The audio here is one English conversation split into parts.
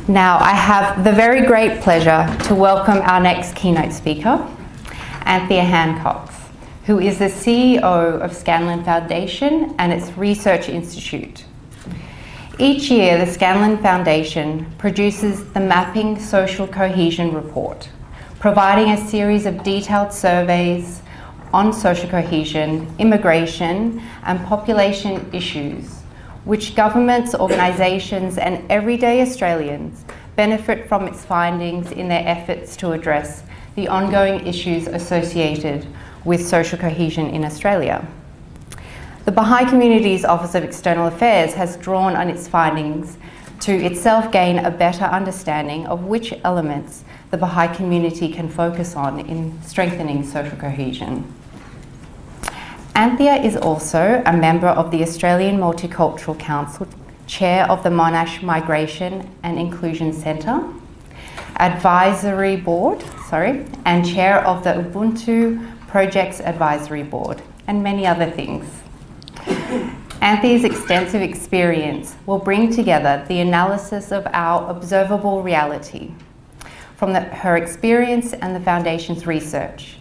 Now, I have the very great pleasure to welcome our next keynote speaker, Anthea Hancock, who is the CEO of Scanlon Foundation and its Research Institute. Each year, the Scanlon Foundation produces the Mapping Social Cohesion report, providing a series of detailed surveys on social cohesion, immigration, and population issues, which governments, organisations, and everyday Australians benefit from its findings in their efforts to address the ongoing issues associated with social cohesion in Australia. The Baha'i Community's Office of External Affairs has drawn on its findings to itself gain a better understanding of which elements the Baha'i community can focus on in strengthening social cohesion. Anthea is also a member of the Australian Multicultural Council, chair of the Monash Migration and Inclusion Centre, advisory board, and chair of the Ubuntu Projects Advisory Board, and many other things. Anthea's extensive experience will bring together the analysis of our observable reality from her experience and the Foundation's research,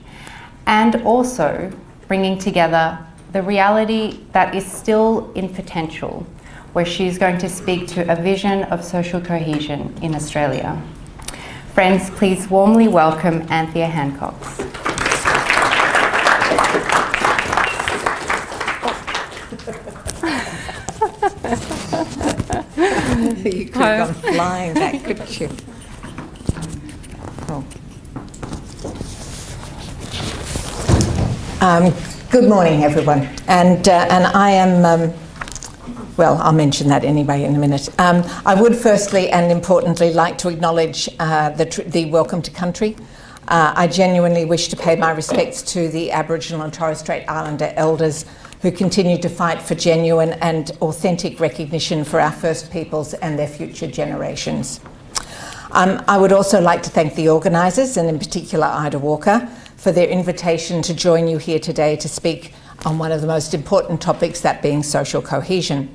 and also bringing together the reality that is still in potential, where she's going to speak to a vision of social cohesion in Australia. Friends, please warmly welcome Anthea Hancock. You could have gone flying back, couldn't you? Good morning, everyone. And I am, well, I'll mention that anyway in a minute. I would firstly and importantly like to acknowledge the Welcome to Country. I genuinely wish to pay my respects to the Aboriginal and Torres Strait Islander elders who continue to fight for genuine and authentic recognition for our First Peoples and their future generations. I would also like to thank the organisers, and in particular Ida Walker, for their invitation to join you here today to speak on one of the most important topics, that being social cohesion.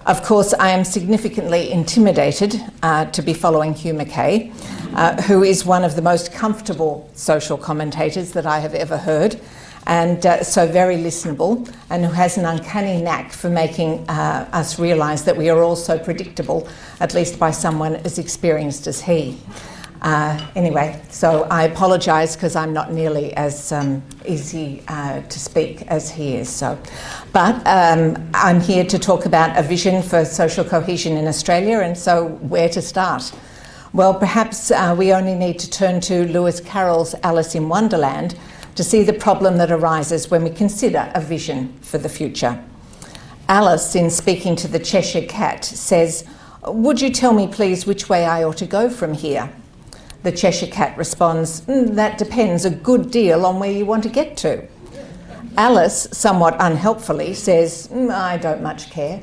Of course, I am significantly intimidated to be following Hugh Mackay, who is one of the most comfortable social commentators that I have ever heard, and so very listenable, and who has an uncanny knack for making us realise that we are all so predictable, at least by someone as experienced as he. Anyway, so I apologise because I'm not nearly as easy to speak as he is. But I'm here to talk about a vision for social cohesion in Australia, and so where to start? Well, perhaps we only need to turn to Lewis Carroll's Alice in Wonderland to see the problem that arises when we consider a vision for the future. Alice, in speaking to the Cheshire Cat, says, "Would you tell me, please, which way I ought to go from here?" The Cheshire Cat responds, "That depends a good deal on where you want to get to." Alice, somewhat unhelpfully, says, "I don't much care."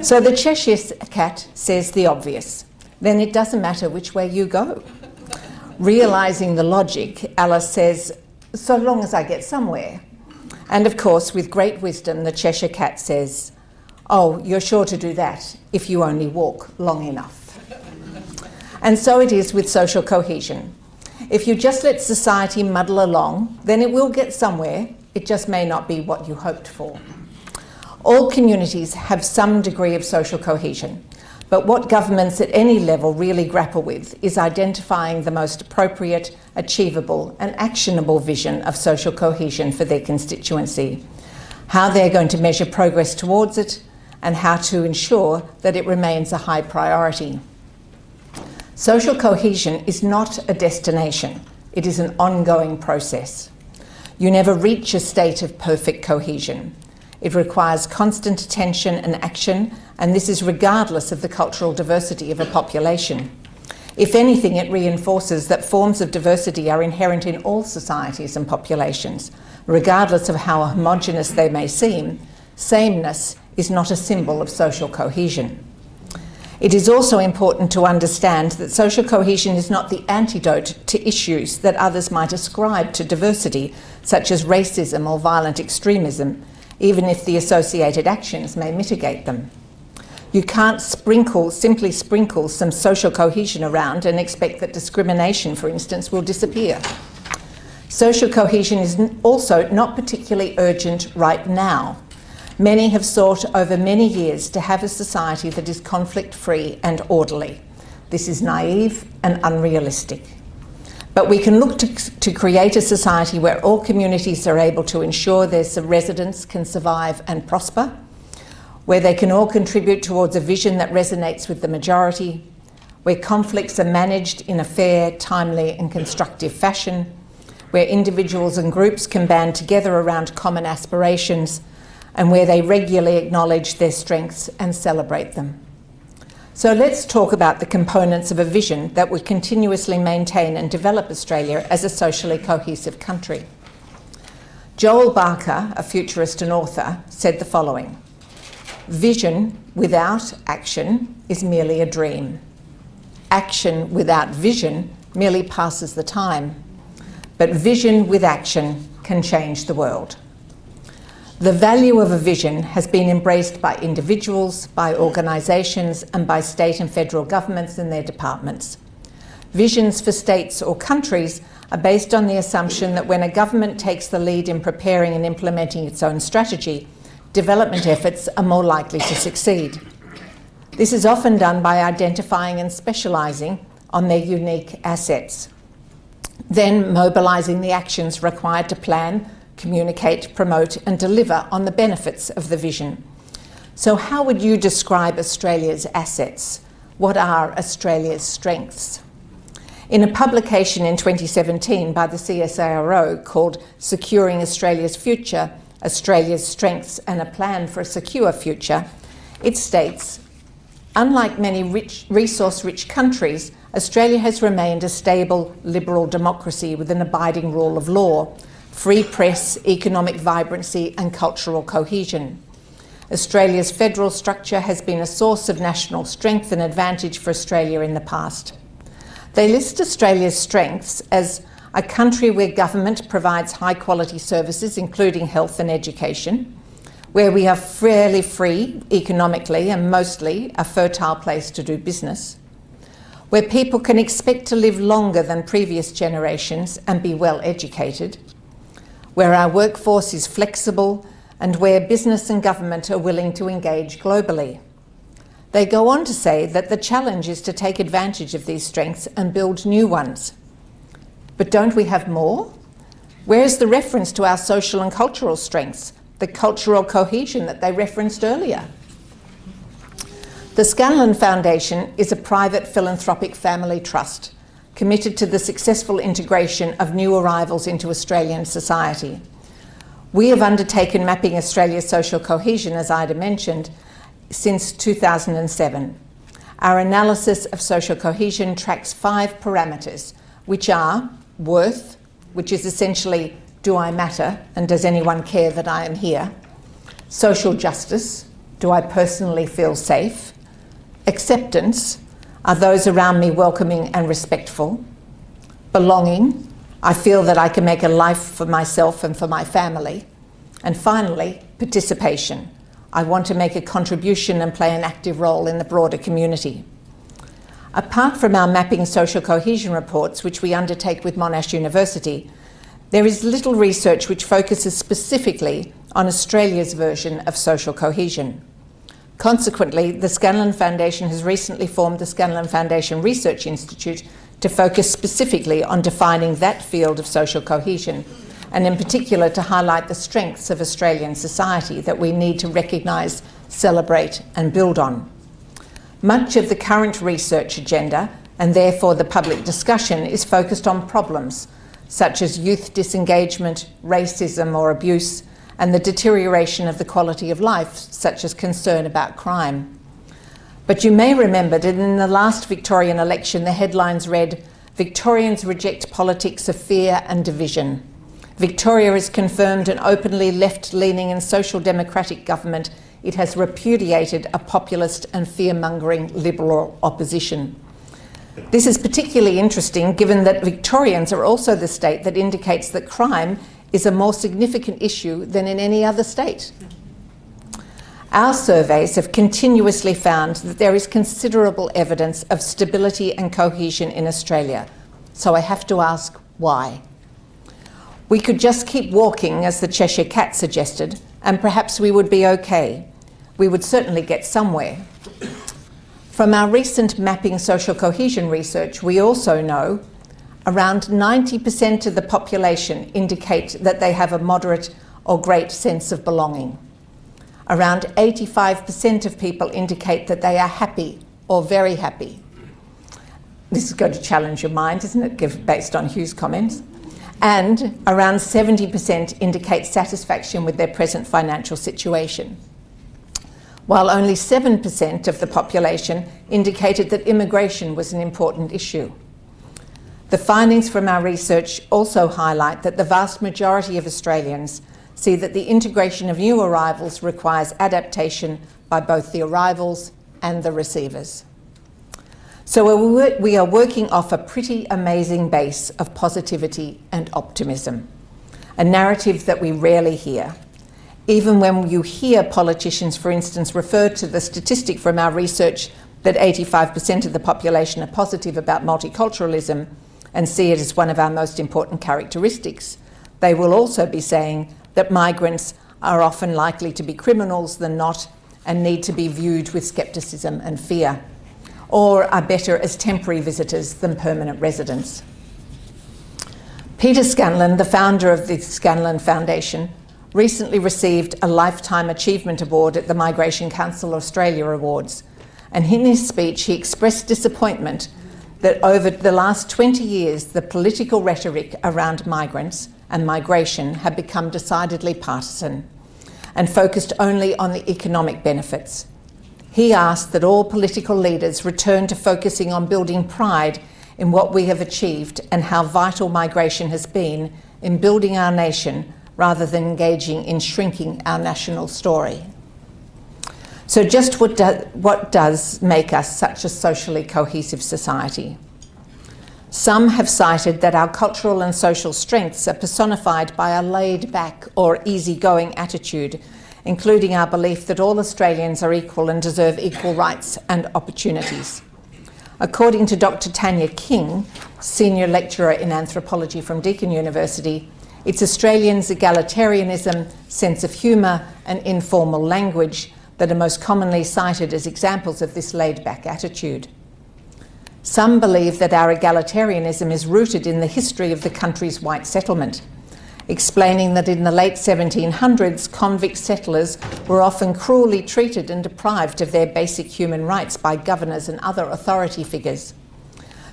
So the Cheshire Cat says the obvious, "Then it doesn't matter which way you go." Realising the logic, Alice says, "So long as I get somewhere." And of course, with great wisdom, the Cheshire Cat says, "Oh, you're sure to do that if you only walk long enough." And so it is with social cohesion. If you just let society muddle along, then it will get somewhere. It just may not be what you hoped for. All communities have some degree of social cohesion, but what governments at any level really grapple with is identifying the most appropriate, achievable and actionable vision of social cohesion for their constituency, how they're going to measure progress towards it, and how to ensure that it remains a high priority. Social cohesion is not a destination, it is an ongoing process. You never reach a state of perfect cohesion. It requires constant attention and action, and this is regardless of the cultural diversity of a population. If anything, it reinforces that forms of diversity are inherent in all societies and populations. Regardless of how homogenous they may seem, sameness is not a symbol of social cohesion. It is also important to understand that social cohesion is not the antidote to issues that others might ascribe to diversity, such as racism or violent extremism, even if the associated actions may mitigate them. You can't simply sprinkle some social cohesion around and expect that discrimination, for instance, will disappear. Social cohesion is also not particularly urgent right now. Many have sought over many years to have a society that is conflict-free and orderly. This is naive and unrealistic. But we can look to create a society where all communities are able to ensure their residents can survive and prosper, where they can all contribute towards a vision that resonates with the majority, where conflicts are managed in a fair, timely and constructive fashion, where individuals and groups can band together around common aspirations, and where they regularly acknowledge their strengths and celebrate them. So let's talk about the components of a vision that would continuously maintain and develop Australia as a socially cohesive country. Joel Barker, a futurist and author, said the following: "Vision without action is merely a dream. Action without vision merely passes the time. But vision with action can change the world." The value of a vision has been embraced by individuals, by organisations and by state and federal governments and their departments. Visions for states or countries are based on the assumption that when a government takes the lead in preparing and implementing its own strategy, development efforts are more likely to succeed. This is often done by identifying and specialising on their unique assets, then mobilising the actions required to plan, communicate, promote and deliver on the benefits of the vision. So how would you describe Australia's assets? What are Australia's strengths? In a publication in 2017 by the CSIRO called Securing Australia's Future, Australia's Strengths and a Plan for a Secure Future, it states, "Unlike many resource-rich countries, Australia has remained a stable, liberal democracy with an abiding rule of law, free press, economic vibrancy and cultural cohesion. Australia's federal structure has been a source of national strength and advantage for Australia in the past." They list Australia's strengths as a country where government provides high-quality services, including health and education, where we are fairly free economically and mostly a fertile place to do business, where people can expect to live longer than previous generations and be well educated, where our workforce is flexible and where business and government are willing to engage globally. They go on to say that the challenge is to take advantage of these strengths and build new ones. But don't we have more? Where is the reference to our social and cultural strengths, the cultural cohesion that they referenced earlier? The Scanlon Foundation is a private philanthropic family trust committed to the successful integration of new arrivals into Australian society. We have undertaken mapping Australia's social cohesion, as Ida mentioned, since 2007. Our analysis of social cohesion tracks 5 parameters, which are worth, which is essentially, do I matter and does anyone care that I am here? Social justice, do I personally feel safe? Acceptance, are those around me welcoming and respectful? Belonging, I feel that I can make a life for myself and for my family. And finally, participation, I want to make a contribution and play an active role in the broader community. Apart from our mapping social cohesion reports, which we undertake with Monash University, there is little research which focuses specifically on Australia's version of social cohesion. Consequently, the Scanlon Foundation has recently formed the Scanlon Foundation Research Institute to focus specifically on defining that field of social cohesion, and in particular to highlight the strengths of Australian society that we need to recognise, celebrate and build on. Much of the current research agenda, and therefore the public discussion, is focused on problems such as youth disengagement, racism or abuse, and the deterioration of the quality of life, such as concern about crime. But you may remember that in the last Victorian election, the headlines read, "Victorians reject politics of fear and division. Victoria has confirmed an openly left-leaning and social democratic government. It has repudiated a populist and fear-mongering Liberal opposition." This is particularly interesting given that Victorians are also the state that indicates that crime is a more significant issue than in any other state. Our surveys have continuously found that there is considerable evidence of stability and cohesion in Australia. So I have to ask, why? We could just keep walking, as the Cheshire Cat suggested, and perhaps we would be okay. We would certainly get somewhere. From our recent mapping social cohesion research, we also know around 90% of the population indicate that they have a moderate or great sense of belonging. Around 85% of people indicate that they are happy or very happy. This is going to challenge your mind, isn't it, based on Hugh's comments? And around 70% indicate satisfaction with their present financial situation, while only 7% of the population indicated that immigration was an important issue. The findings from our research also highlight that the vast majority of Australians see that the integration of new arrivals requires adaptation by both the arrivals and the receivers. So we are working off a pretty amazing base of positivity and optimism, a narrative that we rarely hear. Even when you hear politicians, for instance, refer to the statistic from our research that 85% of the population are positive about multiculturalism and see it as one of our most important characteristics, they will also be saying that migrants are often likely to be criminals than not and need to be viewed with scepticism and fear, or are better as temporary visitors than permanent residents. Peter Scanlon, the founder of the Scanlon Foundation, recently received a Lifetime Achievement Award at the Migration Council Australia Awards, and in his speech he expressed disappointment that over the last 20 years the political rhetoric around migrants and migration had become decidedly partisan and focused only on the economic benefits. He asked that all political leaders return to focusing on building pride in what we have achieved and how vital migration has been in building our nation rather than engaging in shrinking our national story. So just what does make us such a socially cohesive society? Some have cited that our cultural and social strengths are personified by a laid-back or easygoing attitude, including our belief that all Australians are equal and deserve equal rights and opportunities. According to Dr. Tanya King, Senior Lecturer in Anthropology from Deakin University, it's Australians' egalitarianism, sense of humour and informal language that are most commonly cited as examples of this laid-back attitude. Some believe that our egalitarianism is rooted in the history of the country's white settlement, explaining that in the late 1700s, convict settlers were often cruelly treated and deprived of their basic human rights by governors and other authority figures.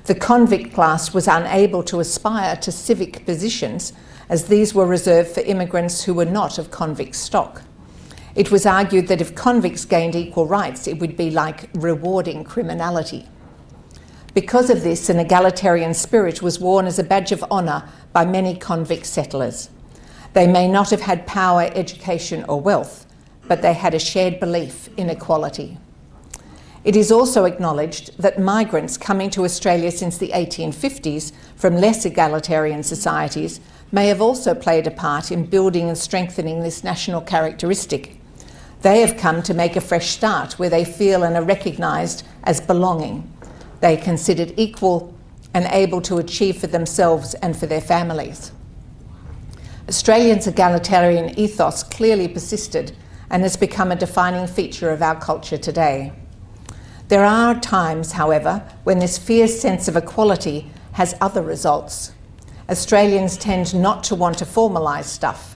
The convict class was unable to aspire to civic positions, as these were reserved for immigrants who were not of convict stock. It was argued that if convicts gained equal rights, it would be like rewarding criminality. Because of this, an egalitarian spirit was worn as a badge of honour by many convict settlers. They may not have had power, education or wealth, but they had a shared belief in equality. It is also acknowledged that migrants coming to Australia since the 1850s from less egalitarian societies may have also played a part in building and strengthening this national characteristic. They have come to make a fresh start where they feel and are recognised as belonging. They are considered equal and able to achieve for themselves and for their families. Australians' egalitarian ethos clearly persisted and has become a defining feature of our culture today. There are times, however, when this fierce sense of equality has other results. Australians tend not to want to formalise stuff.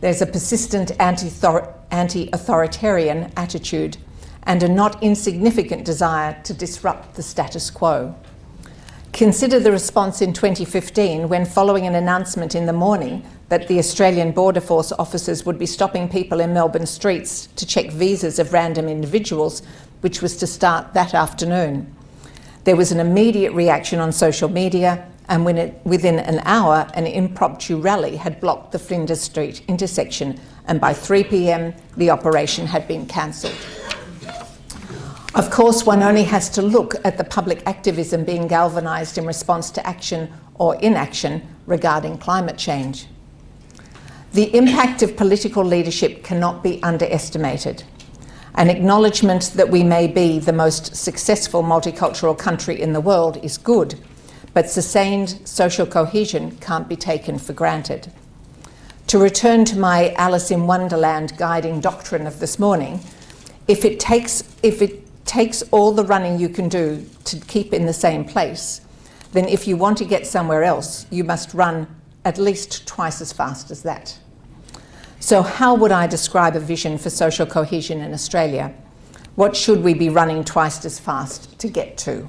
There's a persistent anti-authoritarian attitude and a not insignificant desire to disrupt the status quo. Consider the response in 2015 when, following an announcement in the morning that the Australian Border Force officers would be stopping people in Melbourne streets to check visas of random individuals, which was to start that afternoon. There was an immediate reaction on social media, and within an hour, an impromptu rally had blocked the Flinders Street intersection, and by 3 p.m, the operation had been cancelled. Of course, one only has to look at the public activism being galvanised in response to action or inaction regarding climate change. The impact of political leadership cannot be underestimated. An acknowledgement that we may be the most successful multicultural country in the world is good, but sustained social cohesion can't be taken for granted. To return to my Alice in Wonderland guiding doctrine of this morning, if it takes all the running you can do to keep in the same place, then if you want to get somewhere else, you must run at least twice as fast as that. So how would I describe a vision for social cohesion in Australia? What should we be running twice as fast to get to?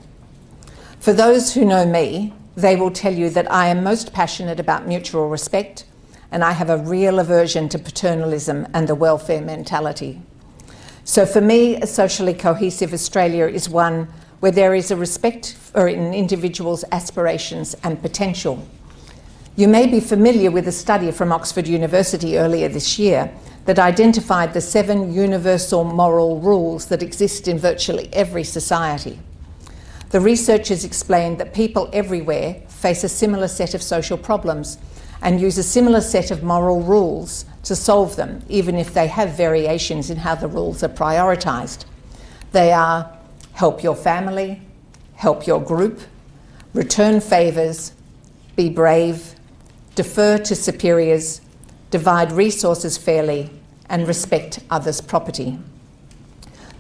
For those who know me, they will tell you that I am most passionate about mutual respect, and I have a real aversion to paternalism and the welfare mentality. So for me, a socially cohesive Australia is one where there is a respect for an individual's aspirations and potential. You may be familiar with a study from Oxford University earlier this year that identified the 7 universal moral rules that exist in virtually every society. The researchers explained that people everywhere face a similar set of social problems and use a similar set of moral rules to solve them, even if they have variations in how the rules are prioritised. They are: help your family, help your group, return favours, be brave, defer to superiors, divide resources fairly, and respect others' property.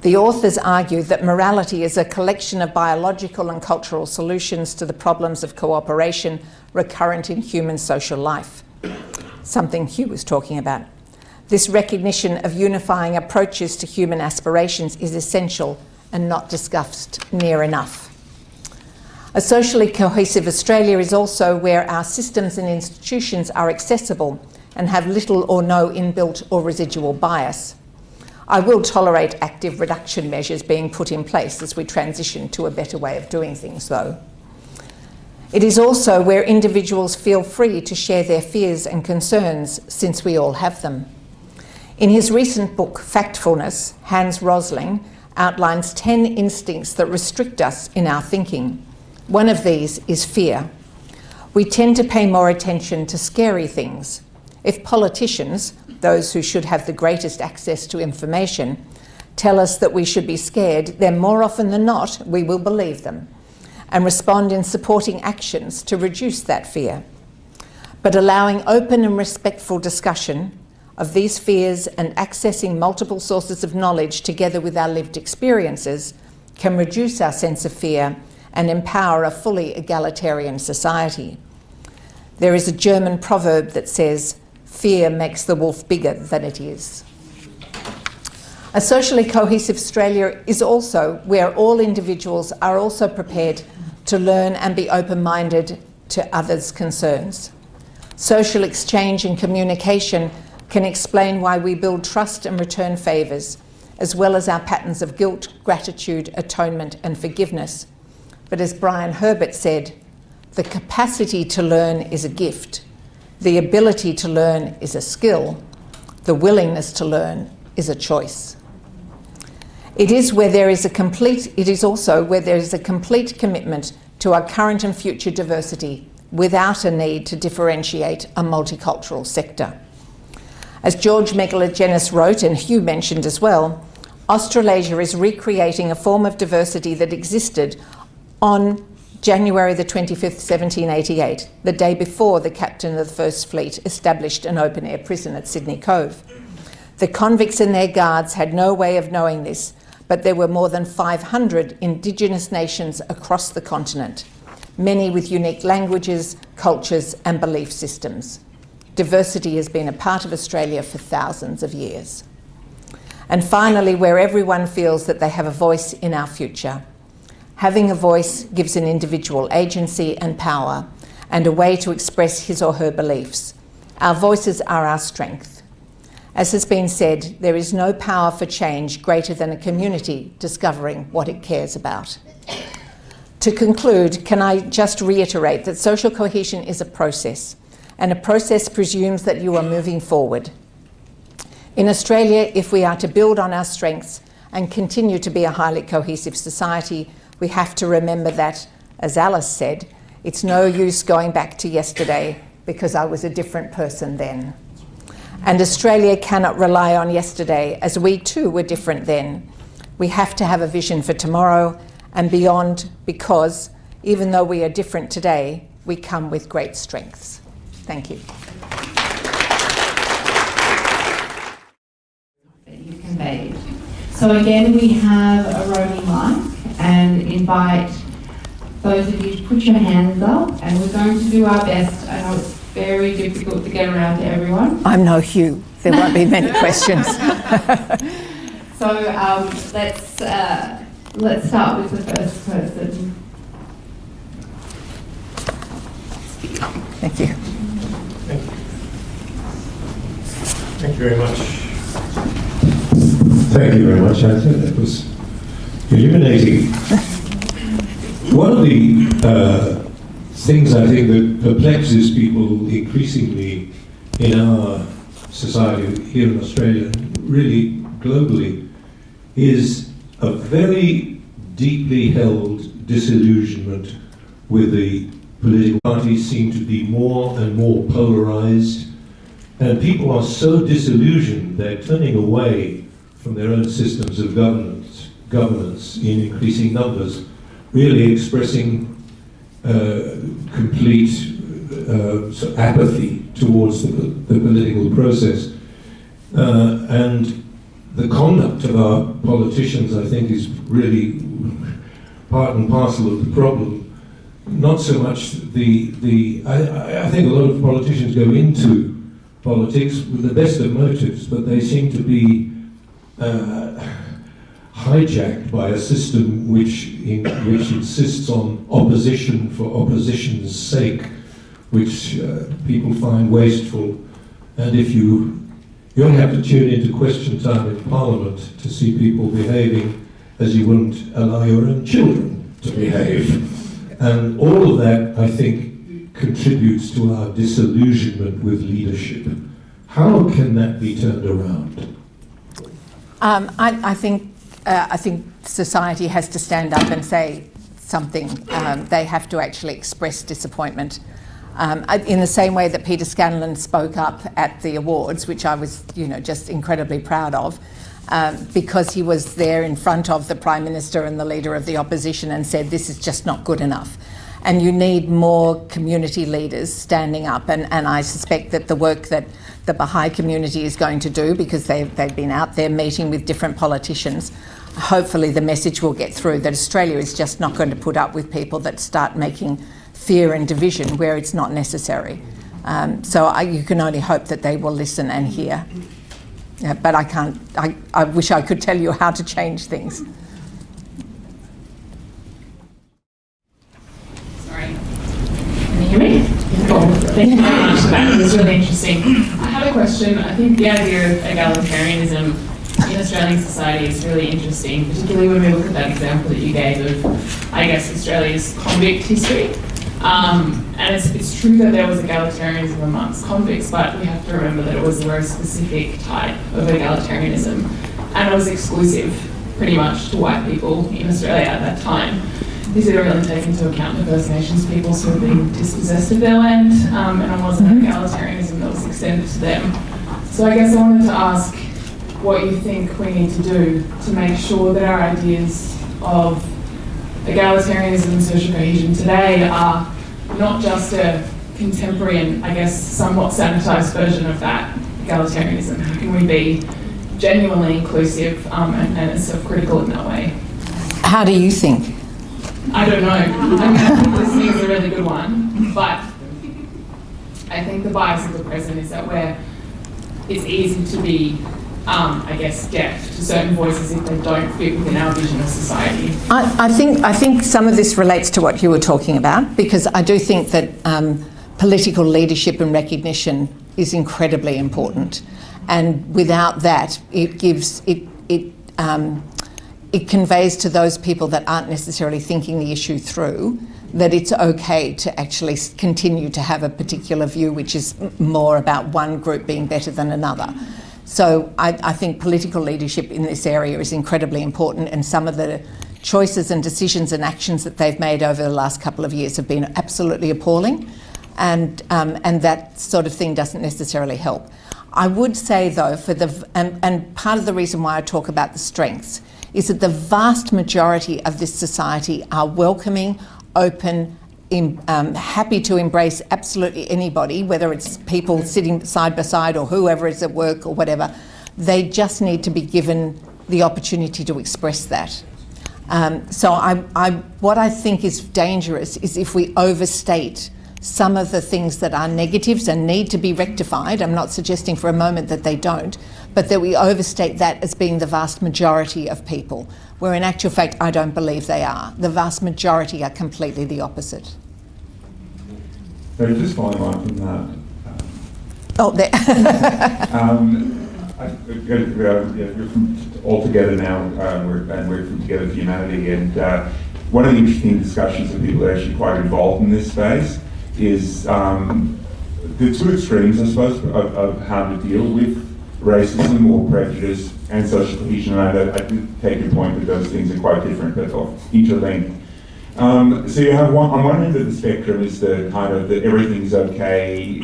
The authors argue that morality is a collection of biological and cultural solutions to the problems of cooperation recurrent in human social life, something Hugh was talking about. This recognition of unifying approaches to human aspirations is essential and not discussed near enough. A socially cohesive Australia is also where our systems and institutions are accessible and have little or no inbuilt or residual bias. I will tolerate active reduction measures being put in place as we transition to a better way of doing things, though. It is also where individuals feel free to share their fears and concerns, since we all have them. In his recent book, Factfulness, Hans Rosling outlines 10 instincts that restrict us in our thinking. One of these is fear. We tend to pay more attention to scary things. If politicians, those who should have the greatest access to information, tell us that we should be scared, then more often than not, we will believe them and respond in supporting actions to reduce that fear. But allowing open and respectful discussion of these fears and accessing multiple sources of knowledge together with our lived experiences can reduce our sense of fear and empower a fully egalitarian society. There is a German proverb that says, "Fear makes the wolf bigger than it is." A socially cohesive Australia is also where all individuals are also prepared to learn and be open-minded to others' concerns. Social exchange and communication can explain why we build trust and return favours, as well as our patterns of guilt, gratitude, atonement and forgiveness. But as Brian Herbert said, the capacity to learn is a gift. The ability to learn is a skill. The willingness to learn is a choice. It is also where there is a complete commitment to our current and future diversity without a need to differentiate a multicultural sector. As George Megalogenis wrote, and Hugh mentioned as well, Australasia is recreating a form of diversity that existed on January the 25th, 1788, the day before the captain of the First Fleet established an open-air prison at Sydney Cove. The convicts and their guards had no way of knowing this, but there were more than 500 Indigenous nations across the continent, many with unique languages, cultures and belief systems. Diversity has been a part of Australia for thousands of years. And finally, where everyone feels that they have a voice in our future. Having a voice gives an individual agency and power and a way to express his or her beliefs. Our voices are our strength. As has been said, there is no power for change greater than a community discovering what it cares about. To conclude, can I just reiterate that social cohesion is a process, and a process presumes that you are moving forward. In Australia, if we are to build on our strengths and continue to be a highly cohesive society, we have to remember that, as Alice said, it's no use going back to yesterday because I was a different person then. And Australia cannot rely on yesterday, as we too were different then. We have to have a vision for tomorrow and beyond, because even though we are different today, we come with great strengths. Thank you. That you conveyed. So again, we have a roaming mic, and invite those of you to put your hands up, and we're going to do our best. I know it's very difficult to get around to everyone. I'm no Hugh. There won't be many questions. So let's start with the first person. Thank you. Thank you very much. Thank you very much, Anthea. That was illuminating. One of the things I think that perplexes people increasingly in our society here in Australia, really globally, is a very deeply held disillusionment with the political parties. Seem to be more and more polarized, and people are so disillusioned they're turning away from their own systems of governance in increasing numbers, really expressing complete sort of apathy towards the political process. And the conduct of our politicians, I think, is really part and parcel of the problem. Not so much I think a lot of politicians go into politics with the best of motives, but they seem to be hijacked by a system which insists on opposition for opposition's sake, which people find wasteful. And if you only have to tune into question time in Parliament to see people behaving as you wouldn't allow your own children to behave. And all of that, I think, contributes to our disillusionment with leadership. How can that be turned around? I think society has to stand up and say something. They have to actually express disappointment. In the same way that Peter Scanlon spoke up at the awards, which I was, just incredibly proud of, because he was there in front of the Prime Minister and the Leader of the Opposition and said, this is just not good enough. And you need more community leaders standing up. And I suspect that the work that the Baha'i community is going to do, because they've been out there meeting with different politicians, hopefully the message will get through that Australia is just not going to put up with people that start making fear and division where it's not necessary. So you can only hope that they will listen and hear. But I can't, I wish I could tell you how to change things. Sorry. Can you hear me? Cool. Thank you very much for that. It was really interesting. I had a question. I think the idea of egalitarianism in Australian society is really interesting, particularly when we look at that example that you gave of, I guess, Australia's convict history. And it's true that there was egalitarianism amongst convicts, but we have to remember that it was a very specific type of egalitarianism, and it was exclusive pretty much to white people in Australia at that time. These didn't really take into account the First Nations peoples who had been dispossessed of their land, and it wasn't egalitarianism that was extended to them. So I guess I wanted to ask what you think we need to do to make sure that our ideas of egalitarianism and social cohesion today are not just a contemporary and, I guess, somewhat sanitised version of that egalitarianism. How can we be genuinely inclusive and self-critical in that way? How do you think? I don't know. I mean, I think listening is a really good one, but I think the bias of the present is that it's easy to be I guess, deaf to certain voices if they don't fit within our vision of society. I think some of this relates to what you were talking about, because I do think that political leadership and recognition is incredibly important, and without that, it conveys to those people that aren't necessarily thinking the issue through that it's okay to actually continue to have a particular view which is more about one group being better than another. So I think political leadership in this area is incredibly important, and some of the choices and decisions and actions that they've made over the last couple of years have been absolutely appalling, and that sort of thing doesn't necessarily help. I would say, though, and part of the reason why I talk about the strengths is that the vast majority of this society are welcoming, open, happy to embrace absolutely anybody, whether it's people sitting side by side or whoever is at work or whatever. They just need to be given the opportunity to express that. So what I think is dangerous is if we overstate some of the things that are negatives and need to be rectified. I'm not suggesting for a moment that they don't, but that we overstate that as being the vast majority of people, where in actual fact I don't believe they are. The vast majority are completely the opposite. So just following on from that. Oh, there. You're from All Together now, and we're from Together for Humanity, and one of the interesting discussions that people are actually quite involved in this space is the two extremes, I suppose, of how to deal with racism or prejudice and social cohesion. And I do take your point that those things are quite different, but interlinked. So you have on one end of the spectrum is the kind of the everything's okay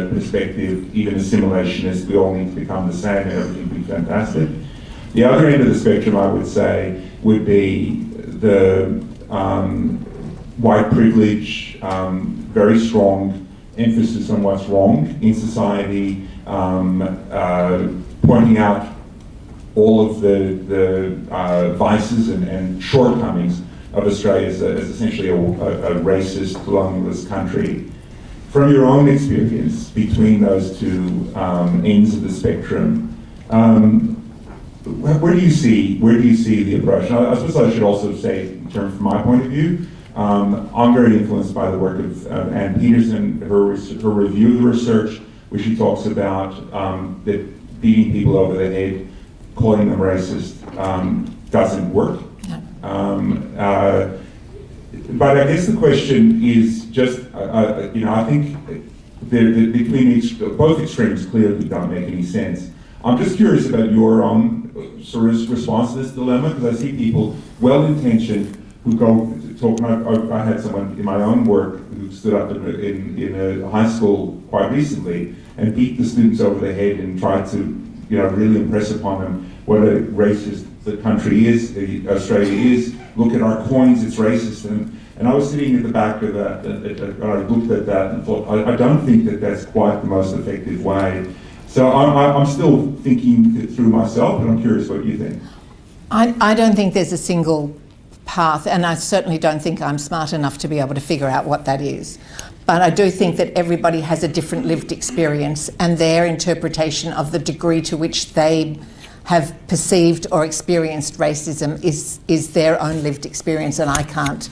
perspective, even assimilationist, we all need to become the same and everything will be fantastic. The other end of the spectrum, I would say, would be the white privilege, very strong emphasis on what's wrong in society, pointing out all of the vices and shortcomings of Australia as essentially a racist, colonialist country. From your own experience between those two ends of the spectrum, where do you see the approach? Now, I suppose I should also say, in terms from my point of view, I'm very influenced by the work of Anne Peterson, her review of the research, where she talks about that beating people over the head, calling them racist, doesn't work. But I guess the question is just, I think between both extremes clearly don't make any sense. I'm just curious about your own sort of response to this dilemma, because I see people well-intentioned who go talk. I had someone in my own work who stood up in a high school quite recently and beat the students over the head and tried to, really impress upon them what a racist the country is, Australia is. Look at our coins, it's racist. And I was sitting at the back of that, and I looked at that and thought, I don't think that that's quite the most effective way. So I'm still thinking it through myself, and I'm curious what you think. I don't think there's a single path, and I certainly don't think I'm smart enough to be able to figure out what that is. But I do think that everybody has a different lived experience, and their interpretation of the degree to which they have perceived or experienced racism is their own lived experience, and I can't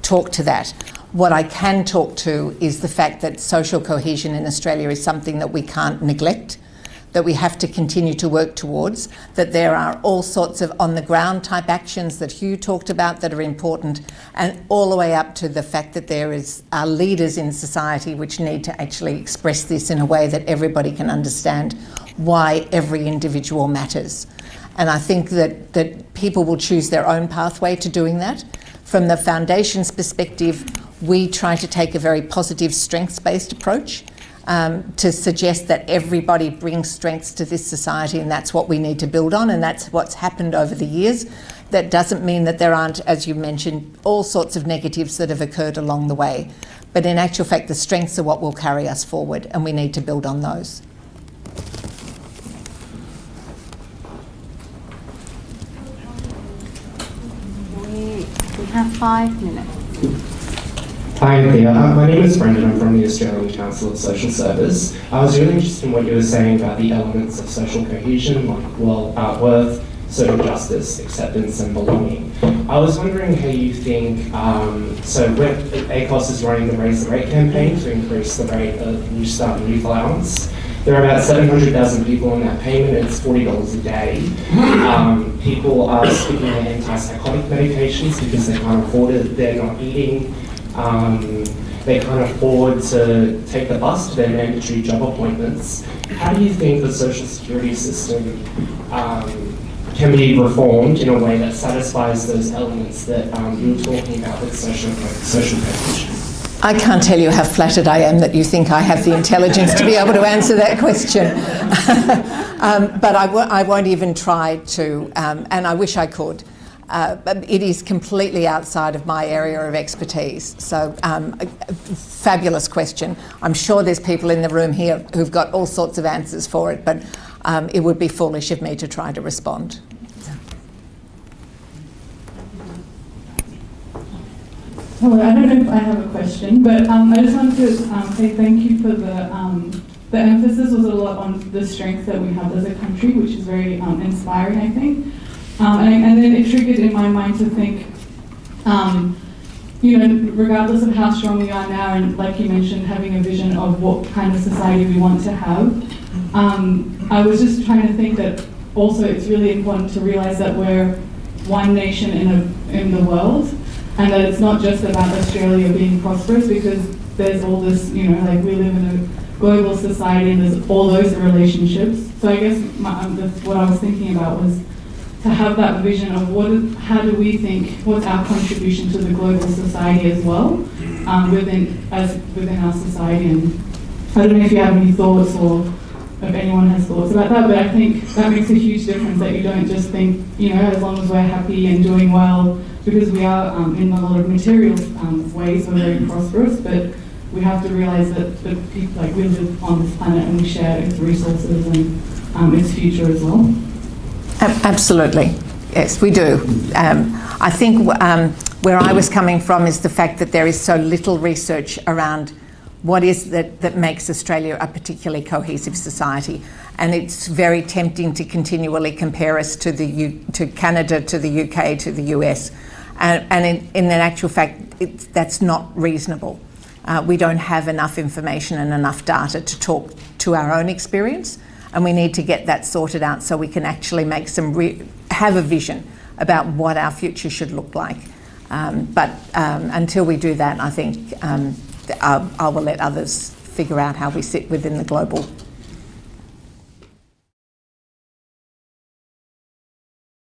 talk to that. What I can talk to is the fact that social cohesion in Australia is something that we can't neglect, that we have to continue to work towards, that there are all sorts of on-the-ground type actions that Hugh talked about that are important, and all the way up to the fact that there are leaders in society which need to actually express this in a way that everybody can understand why every individual matters. And I think that people will choose their own pathway to doing that. From the Foundation's perspective, we try to take a very positive strengths-based approach to suggest that everybody brings strengths to this society, and that's what we need to build on, and that's what's happened over the years. That doesn't mean that there aren't, as you mentioned, all sorts of negatives that have occurred along the way. But in actual fact, the strengths are what will carry us forward, and we need to build on those. We have 5 minutes. Hi Anthea, my name is Brendan. I'm from the Australian Council of Social Service. I was really interested in what you were saying about the elements of social cohesion, like worth, social justice, acceptance and belonging. I was wondering how you think, so when ACOS is running the Raise the Rate campaign to increase the rate of New Start and Youth Allowance, there are about 700,000 people on that payment, and it's $40 a day. People are skipping their antipsychotic medications because they can't afford it, they're not eating, they can't afford to take the bus to their mandatory job appointments. How do you think the social security system can be reformed in a way that satisfies those elements that you were talking about with social cohesion? I can't tell you how flattered I am that you think I have the intelligence to be able to answer that question. But I won't even try to, and I wish I could. But it is completely outside of my area of expertise. So, fabulous question. I'm sure there's people in the room here who've got all sorts of answers for it, but it would be foolish of me to try to respond. Hello, I don't know if I have a question, but I just wanted to say thank you for the emphasis was a lot on the strength that we have as a country, which is very inspiring, I think. And then it triggered in my mind to think, you know, regardless of how strong we are now, and like you mentioned, having a vision of what kind of society we want to have, I was just trying to think that also it's really important to realize that we're one nation in the world, and that it's not just about Australia being prosperous, because there's all this, you know, like we live in a global society and there's all those relationships. So I guess that's what I was thinking about, was to have that vision of how do we think, what's our contribution to the global society as well, within our society. And I don't know if you have any thoughts, or if anyone has thoughts about that, but I think that makes a huge difference, that you don't just think, you know, as long as we're happy and doing well, because we are in a lot of material ways, we're very prosperous, but we have to realise that people, like, we live on this planet and we share its resources and its future as well. Absolutely, yes, we do. I think where I was coming from is the fact that there is so little research around what is that makes Australia a particularly cohesive society, and it's very tempting to continually compare us to to Canada, to the UK, to the US, and in actual fact, that's not reasonable. We don't have enough information and enough data to talk to our own experience, and we need to get that sorted out so we can actually make have a vision about what our future should look like. But until we do that, I think I will let others figure out how we sit within the global